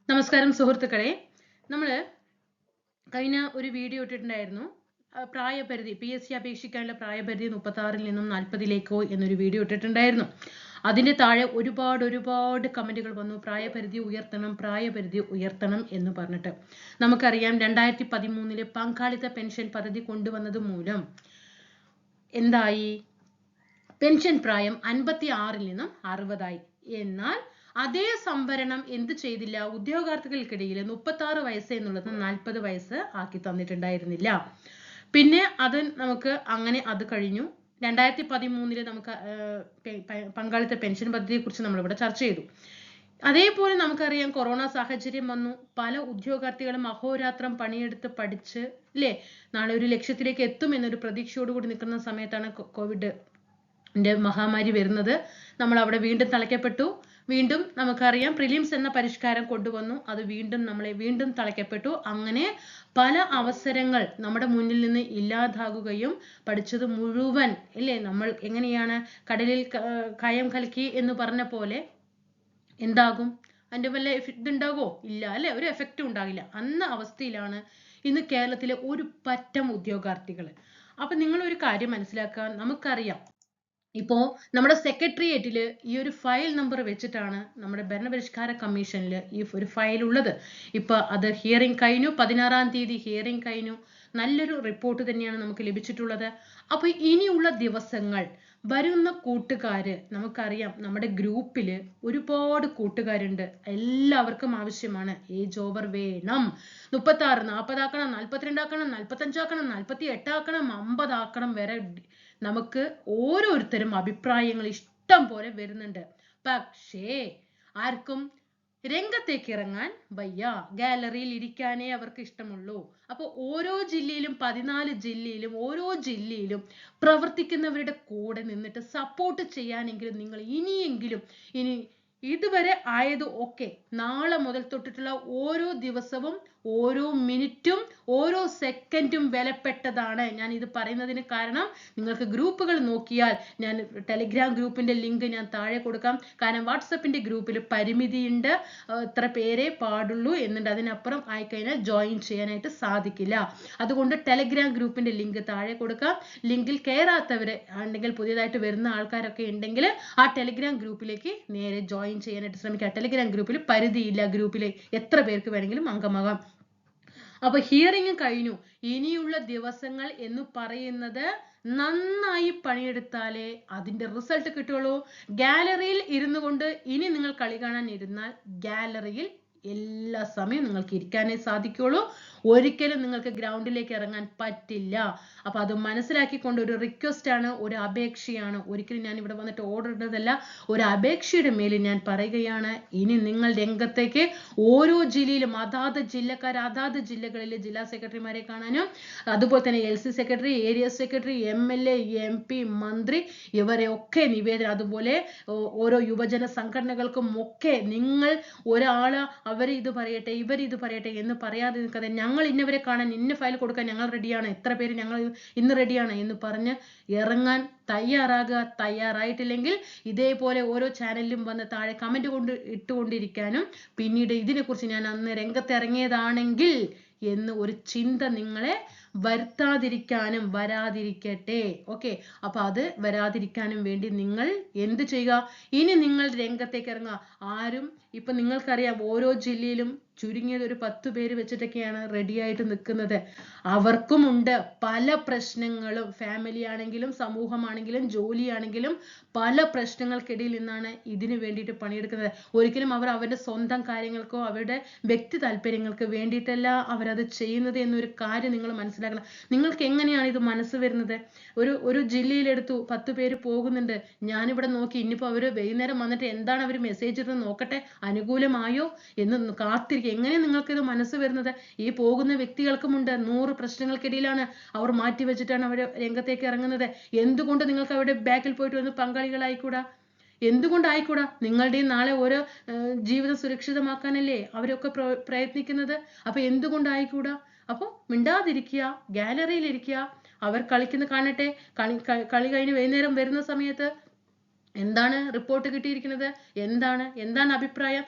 നമസ്കാരം സുഹൃത്തുക്കളെ. നമ്മൾ കഴിഞ്ഞ ഒരു വീഡിയോ ഇട്ടിട്ടുണ്ടായിരുന്നു. പ്രായപരിധി PSC അപേക്ഷിക്കാനുള്ള പ്രായപരിധി 36-ൽ നിന്നും 40-ലേക്കോ എന്നൊരു വീഡിയോ ഇട്ടിട്ടുണ്ടായിരുന്നു. അതിന്റെ താഴെ ഒരുപാട് കമന്റുകൾ വന്നു. പ്രായപരിധി ഉയർത്തണം എന്ന് പറഞ്ഞിട്ട്. നമുക്കറിയാം 2013-ല് പങ്കാളിത്ത പെൻഷൻ പദ്ധതി കൊണ്ടുവന്നത് മൂലം എന്തായി? പെൻഷൻ പ്രായം 56-ൽ നിന്നും 60-ആയി. എന്നാൽ അതേ സംവരണം എന്ത് ചെയ്തില്ല? ഉദ്യോഗാർത്ഥികൾക്കിടയിൽ 36 വയസ്സ് എന്നുള്ളത് 40 വയസ്സ് ആക്കി തന്നിട്ടുണ്ടായിരുന്നില്ല. പിന്നെ അത് നമുക്ക് അങ്ങനെ അത് കഴിഞ്ഞു. 2013-ല് നമുക്ക് പങ്കാളിത്ത പെൻഷൻ പദ്ധതിയെ കുറിച്ച് നമ്മളിവിടെ ചർച്ച ചെയ്തു. അതേപോലെ നമുക്കറിയാം കൊറോണ സാഹചര്യം വന്നു. പല ഉദ്യോഗാർത്ഥികളും അഹോരാത്രം പണിയെടുത്ത് പഠിച്ച് അല്ലേ നാളെ ഒരു ലക്ഷ്യത്തിലേക്ക് എത്തും എന്നൊരു പ്രതീക്ഷയോടുകൂടി നിൽക്കുന്ന സമയത്താണ് കോവിഡ് മഹാമാരി വരുന്നത്. നമ്മൾ അവിടെ വീണ്ടും തളയ്ക്കപ്പെട്ടു. വീണ്ടും നമുക്കറിയാം പ്രിലിംസ് എന്ന പരിഷ്കാരം കൊണ്ടുവന്നു. അത് വീണ്ടും തളയ്ക്കപ്പെട്ടു. അങ്ങനെ പല അവസരങ്ങൾ നമ്മുടെ മുന്നിൽ നിന്ന് ഇല്ലാതാകുകയും പഠിച്ചത് മുഴുവൻ അല്ലേ നമ്മൾ എങ്ങനെയാണ് കടലിൽ കയം കലക്കി എന്ന് പറഞ്ഞ പോലെ എന്താകും? അതിന്റെ വല്ല ഇതുണ്ടാകുമോ? ഇല്ല അല്ലെ, ഒരു എഫക്റ്റും ഉണ്ടാകില്ല. അന്ന അവസ്ഥയിലാണ് ഇന്ന് കേരളത്തിലെ ഒരു പറ്റം ഉദ്യോഗാർത്ഥികൾ. അപ്പൊ നിങ്ങൾ ഒരു കാര്യം മനസ്സിലാക്കാൻ, നമുക്കറിയാം ഇപ്പോ നമ്മുടെ സെക്രട്ടേറിയറ്റിൽ ഈ ഒരു ഫയൽ നമ്പർ വെച്ചിട്ടാണ് നമ്മുടെ ഭരണപരിഷ്കാര കമ്മീഷനിൽ ഈ ഒരു ഫയൽ ഉള്ളത്. ഇപ്പൊ അത് ഹിയറിംഗ് കഴിഞ്ഞു. 16-ാം തീയതി ഹിയറിംഗ് കഴിഞ്ഞു. നല്ലൊരു റിപ്പോർട്ട് തന്നെയാണ് നമുക്ക് ലഭിച്ചിട്ടുള്ളത്. അപ്പൊ ഇനിയുള്ള ദിവസങ്ങൾ വരുന്ന കൂട്ടുകാര്, നമുക്കറിയാം നമ്മുടെ ഗ്രൂപ്പില് ഒരുപാട് കൂട്ടുകാരുണ്ട്. എല്ലാവർക്കും ആവശ്യമാണ് ഏജ് ഓവർ വേണം. 36, 40 ആക്കണം, 42 ആക്കണം, 45 ആക്കണം, 48 ആക്കണം, 50 ആക്കണം വരെ നമുക്ക് ഓരോരുത്തരും അഭിപ്രായങ്ങൾ ഇഷ്ടം പോലെ വരുന്നുണ്ട്. പക്ഷേ ആർക്കും രംഗത്തേക്ക് ഇറങ്ങാൻ വയ്യ. ഗാലറിയിൽ ഇരിക്കാനേ അവർക്ക് ഇഷ്ടമുള്ളൂ. അപ്പൊ ഓരോ ജില്ലയിലും 14 ജില്ലയിലും ഓരോ ജില്ലയിലും പ്രവർത്തിക്കുന്നവരുടെ കൂടെ നിന്നിട്ട് സപ്പോർട്ട് ചെയ്യാനെങ്കിലും നിങ്ങൾ ഇനിയെങ്കിലും ഇതുവരെ ആയത് ഒക്കെ നാളെ മുതൽ തൊട്ടിട്ടുള്ള ഓരോ ദിവസവും ഓരോ മിനിറ്റും ഓരോ സെക്കൻഡും വിലപ്പെട്ടതാണ്. ഞാൻ ഇത് പറയുന്നതിന് കാരണം നിങ്ങൾക്ക് ഗ്രൂപ്പുകൾ നോക്കിയാൽ ഞാൻ ടെലിഗ്രാം ഗ്രൂപ്പിന്റെ ലിങ്ക് ഞാൻ താഴെ കൊടുക്കാം. കാരണം വാട്സപ്പിന്റെ ഗ്രൂപ്പിൽ പരിമിതിയുണ്ട്, ഇത്ര പേരെ പാടുള്ളൂ എന്നുണ്ട്. അതിനപ്പുറം ആയിക്കഴിഞ്ഞാൽ ജോയിൻ ചെയ്യാനായിട്ട് സാധിക്കില്ല. അതുകൊണ്ട് ടെലിഗ്രാം ഗ്രൂപ്പിന്റെ ലിങ്ക് താഴെ കൊടുക്കാം. ലിങ്കിൽ കയറാത്തവര് ഉണ്ടെങ്കിൽ, പുതിയതായിട്ട് വരുന്ന ആൾക്കാരൊക്കെ ഉണ്ടെങ്കിൽ ആ ടെലിഗ്രാം ഗ്രൂപ്പിലേക്ക് നേരെ ജോയിൻ ചെയ്യാനായിട്ട് ശ്രമിക്കുക. ടെലിഗ്രാം ഗ്രൂപ്പിൽ പരിധിയില്ല, ഗ്രൂപ്പിൽ എത്ര പേർക്ക് വേണമെങ്കിലും അംഗമാകാം. അപ്പൊ ഹിയറിംഗ് കഴിഞ്ഞു. ഇനിയുള്ള ദിവസങ്ങൾ എന്ന് പറയുന്നത് നന്നായി പണിയെടുത്താലേ അതിന്റെ റിസൾട്ട് കിട്ടുള്ളൂ. ഗാലറിയിൽ ഇരുന്നു കൊണ്ട് ഇനി നിങ്ങൾ കളി കാണാൻ ഇരുന്നാൽ ഗാലറിയിൽ എല്ലാ സമയവും നിങ്ങൾക്ക് ഇരിക്കാനേ സാധിക്കുള്ളൂ. ഒരിക്കലും നിങ്ങൾക്ക് ഗ്രൗണ്ടിലേക്ക് ഇറങ്ങാൻ പറ്റില്ല. അപ്പൊ അത് മനസ്സിലാക്കിക്കൊണ്ട് ഒരു റിക്വസ്റ്റ് ആണ്, ഒരു അപേക്ഷയാണ്. ഒരിക്കലും ഞാൻ ഇവിടെ വന്നിട്ട് ഓർഡർ ഇടുന്നതല്ല, ഒരു അപേക്ഷയുടെ മേലിൽ ഞാൻ പറയുകയാണ്. ഇനി നിങ്ങൾ രംഗത്തേക്ക് ഓരോ ജില്ലയിലും അതാത് ജില്ലക്കാർ അതാത് ജില്ലകളിലെ ജില്ലാ സെക്രട്ടറിമാരെ കാണാനും അതുപോലെ തന്നെ LC secretary, area secretary, MLA, MP, മന്ത്രി ഇവരെ ഒക്കെ നിവേദനം, അതുപോലെ ഓരോ യുവജന സംഘടനകൾക്കും ഒക്കെ നിങ്ങൾ ഒരാള് ഇത് പറയട്ടെ ഇത് പറയട്ടെ എന്ന് പറയാതെ നിൽക്കാതെ ഞങ്ങൾ ഇന്നവരെ കാണാൻ ഇന്ന ഫയൽ കൊടുക്കാൻ ഞങ്ങൾ റെഡിയാണ്, എത്ര പേര് ഞങ്ങൾ ഇന്ന് റെഡിയാണ് എന്ന് പറഞ്ഞ് ഇറങ്ങാൻ തയ്യാറാകുക. തയ്യാറായിട്ടില്ലെങ്കിൽ ഇതേപോലെ ഓരോ ചാനലിലും വന്ന് താഴെ കമന്റ് ഇട്ടുകൊണ്ടിരിക്കാനും പിന്നീട് ഇതിനെക്കുറിച്ച് ഞാൻ അന്ന് രംഗത്തിറങ്ങിയതാണെങ്കിൽ എന്ന് ഒരു ചിന്ത നിങ്ങളെ വരുത്താതിരിക്കാനും വരാതിരിക്കട്ടെ. ഓക്കെ, അപ്പൊ അത് വരാതിരിക്കാനും വേണ്ടി നിങ്ങൾ എന്ത് ചെയ്യുക? ഇനി നിങ്ങൾ രംഗത്തേക്ക് ഇറങ്ങുക. ആരും ഇപ്പൊ നിങ്ങൾക്കറിയാം ഓരോ ജില്ലയിലും ചുരുങ്ങിയത് ഒരു 10 പേര് വെച്ചിട്ടൊക്കെയാണ് റെഡി ആയിട്ട് നിൽക്കുന്നത്. അവർക്കുമുണ്ട് പല പ്രശ്നങ്ങളും. ഫാമിലി ആണെങ്കിലും സമൂഹമാണെങ്കിലും ജോലിയാണെങ്കിലും പല പ്രശ്നങ്ങൾക്കിടയിൽ നിന്നാണ് ഇതിനു വേണ്ടിയിട്ട് പണിയെടുക്കുന്നത്. ഒരിക്കലും അവർ അവരുടെ സ്വന്തം കാര്യങ്ങൾക്കോ അവരുടെ വ്യക്തി താല്പര്യങ്ങൾക്ക് വേണ്ടിയിട്ടല്ല അവരത് ചെയ്യുന്നത് എന്നൊരു കാര്യം നിങ്ങൾ മനസ്സിലാക്കണം. നിങ്ങൾക്ക് എങ്ങനെയാണ് ഇത് മനസ്സ് വരുന്നത്? ഒരു ജില്ലയിലെടുത്തു 10 പേര് പോകുന്നുണ്ട്. ഞാനിവിടെ നോക്കി, ഇനിയിപ്പോ അവര് വൈകുന്നേരം വന്നിട്ട് എന്താണ് അവർ മെസ്സേജ് ഇട്ട് നോക്കട്ടെ, അനുകൂലമായോ എന്ന് കാത്തിരിക്കുക. എങ്ങനെ നിങ്ങൾക്ക് ഇത് മനസ്സ് വരുന്നത്? ഈ പോകുന്ന വ്യക്തികൾക്കുമുണ്ട് 100 പ്രശ്നങ്ങൾക്കിടയിലാണ് അവർ മാറ്റി വെച്ചിട്ടാണ് അവർ രംഗത്തേക്ക് ഇറങ്ങുന്നത്. എന്തുകൊണ്ട് നിങ്ങൾക്ക് അവരുടെ ബാക്കിൽ പോയിട്ട് ഒന്ന് പങ്കാളികളായിക്കൂടാ? എന്തുകൊണ്ടായിക്കൂടാ? നിങ്ങളുടെയും നാളെ ഓരോ ജീവിതം സുരക്ഷിതമാക്കാനല്ലേ അവരൊക്കെ പ്രയത്നിക്കുന്നത്. അപ്പൊ എന്തുകൊണ്ടായിക്കൂടാ? അപ്പൊ മിണ്ടാതിരിക്കുക, ഗാലറിയിൽ ഇരിക്കുക, അവർ കളിക്കുന്ന കാണട്ടെ. കളി കഴിഞ്ഞ് വൈകുന്നേരം വരുന്ന സമയത്ത് എന്താണ് റിപ്പോർട്ട് കിട്ടിയിരിക്കുന്നത്, എന്താണ് അഭിപ്രായം,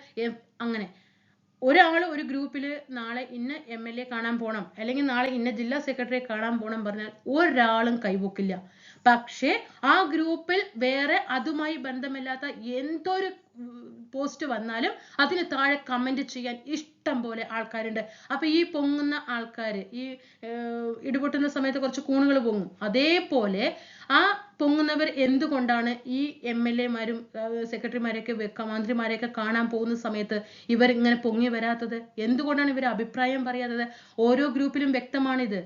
അങ്ങനെ ഒരാൾ ഒരു ഗ്രൂപ്പിൽ നാളെ ഇന്ന MLA കാണാൻ പോണം, അല്ലെങ്കിൽ നാളെ ഇന്ന ജില്ലാ സെക്രട്ടറിയെ കാണാൻ പോണം പറഞ്ഞാൽ ഒരാളും കൈവക്കില്ല. പക്ഷേ ആ ഗ്രൂപ്പിൽ വേറെ അതുമായി ബന്ധമില്ലാത്ത എന്തൊരു പോസ്റ്റ് വന്നാലും അതിന് താഴെ കമന്റ് ചെയ്യാൻ ഇഷ്ടം പോലെ ആൾക്കാരുണ്ട്. അപ്പൊ ഈ പൊങ്ങുന്ന ആൾക്കാര്, ഈ ഇടിപൊട്ടുന്ന സമയത്ത് കുറച്ച് കൂണുകൾ പൊങ്ങും. അതേപോലെ ആ പൊങ്ങുന്നവർ എന്തുകൊണ്ടാണ് ഈ MLA-മാരും സെക്രട്ടറിമാരെയൊക്കെ മന്ത്രിമാരെയൊക്കെ കാണാൻ പോകുന്ന സമയത്ത് ഇവർ ഇങ്ങനെ പൊങ്ങി വരാത്തത്? എന്തുകൊണ്ടാണ് ഇവർ അഭിപ്രായം പറയാത്തത്? ഓരോ ഗ്രൂപ്പിലും വ്യക്തമാണിത്.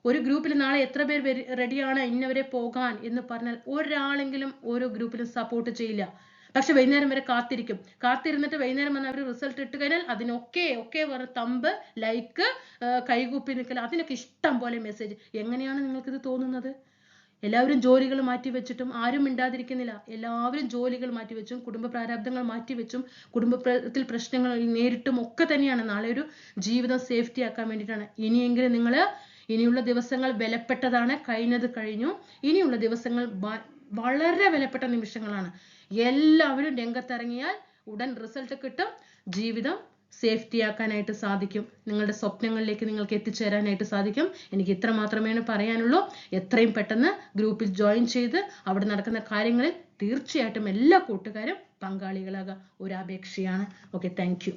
ഒരു ഗ്രൂപ്പിൽ നാളെ എത്ര പേർ റെഡിയാണ് ഇന്നവരെ പോകാൻ എന്ന് പറഞ്ഞാൽ ഒരാളെങ്കിലും ഓരോ ഗ്രൂപ്പിലും സപ്പോർട്ട് ചെയ്യില്ല. പക്ഷെ വൈകുന്നേരം വരെ കാത്തിരുന്നിട്ട് വൈകുന്നേരം വന്ന് അവർ റിസൾട്ട് ഇട്ട് കഴിഞ്ഞാൽ അതിനൊക്കെ തമ്പ്, ലൈക്ക്, കൈകൂപ്പി നിൽക്കൽ, അതിനൊക്കെ ഇഷ്ടം പോലെ മെസ്സേജ്. എങ്ങനെയാണ് നിങ്ങൾക്കിത് തോന്നുന്നത്? എല്ലാവരും ജോലികൾ മാറ്റിവെച്ചിട്ടും ആരും മിണ്ടാതിരിക്കുന്നില്ല. എല്ലാവരും ജോലികൾ മാറ്റിവെച്ചും കുടുംബ പ്രാരാബ്ദങ്ങൾ മാറ്റിവെച്ചും കുടുംബത്തിൽ പ്രശ്നങ്ങൾ നേരിട്ടും ഒക്കെ തന്നെയാണ് നാളെ ഒരു ജീവിതം സേഫ്റ്റി ആക്കാൻ വേണ്ടിയിട്ടാണ്. ഇനിയെങ്കിലും നിങ്ങൾ, ഇനിയുള്ള ദിവസങ്ങൾ വിലപ്പെട്ടതാണ്. കഴിഞ്ഞത് കഴിഞ്ഞു. ഇനിയുള്ള ദിവസങ്ങൾ വളരെ വിലപ്പെട്ട നിമിഷങ്ങളാണ്. എല്ലാവരും രംഗത്തിറങ്ങിയാൽ ഉടൻ റിസൾട്ട് കിട്ടും. ജീവിതം സേഫ്റ്റി ആക്കാനായിട്ട് സാധിക്കും. നിങ്ങളുടെ സ്വപ്നങ്ങളിലേക്ക് നിങ്ങൾക്ക് എത്തിച്ചേരാനായിട്ട് സാധിക്കും. എനിക്ക് ഇത്ര മാത്രമേ പറയാനുള്ളൂ. എത്രയും പെട്ടെന്ന് ഗ്രൂപ്പിൽ ജോയിൻ ചെയ്ത് അവിടെ നടക്കുന്ന കാര്യങ്ങളിൽ തീർച്ചയായിട്ടും എല്ലാ കൂട്ടുകാരും പങ്കാളികളാകാം. ഒരു അപേക്ഷയാണ്. Okay, thank you.